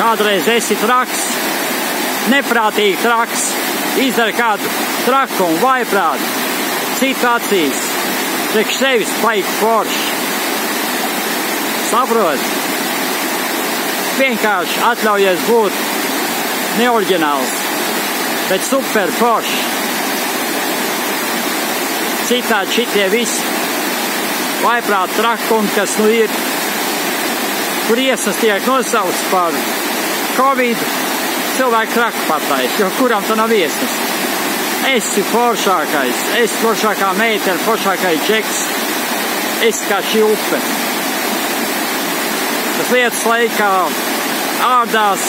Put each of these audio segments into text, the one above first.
kādreiz esi traks, neprātīgi traks, izdara kādu trakumu, vaiprātu, citu acīs, priekš sevis paik forši. Saprot? Vienkārši atļaujies būt neoriģināls, bet super forši. Citādi šitie visi vaiprāt trakumi, kas nu ir, kur iesas tiek nosauts par Covid, cilvēku traku patais, jo kuram tā nav iesas. Esi foršākais, esi foršākā meitene, foršākais džeks, esi kā šī upe. Tas lietas laikā ārdās,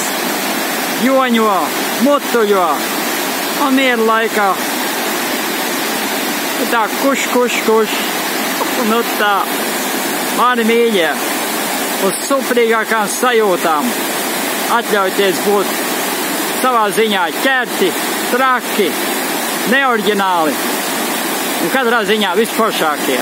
joņo, mutuļo, un miera laikā tā kuš, nu tā, mani mīļie, uz suprīgākām sajūtām atļauties būt savā ziņā ķerti, traki, neoriģināli un katrā ziņā visforšākie.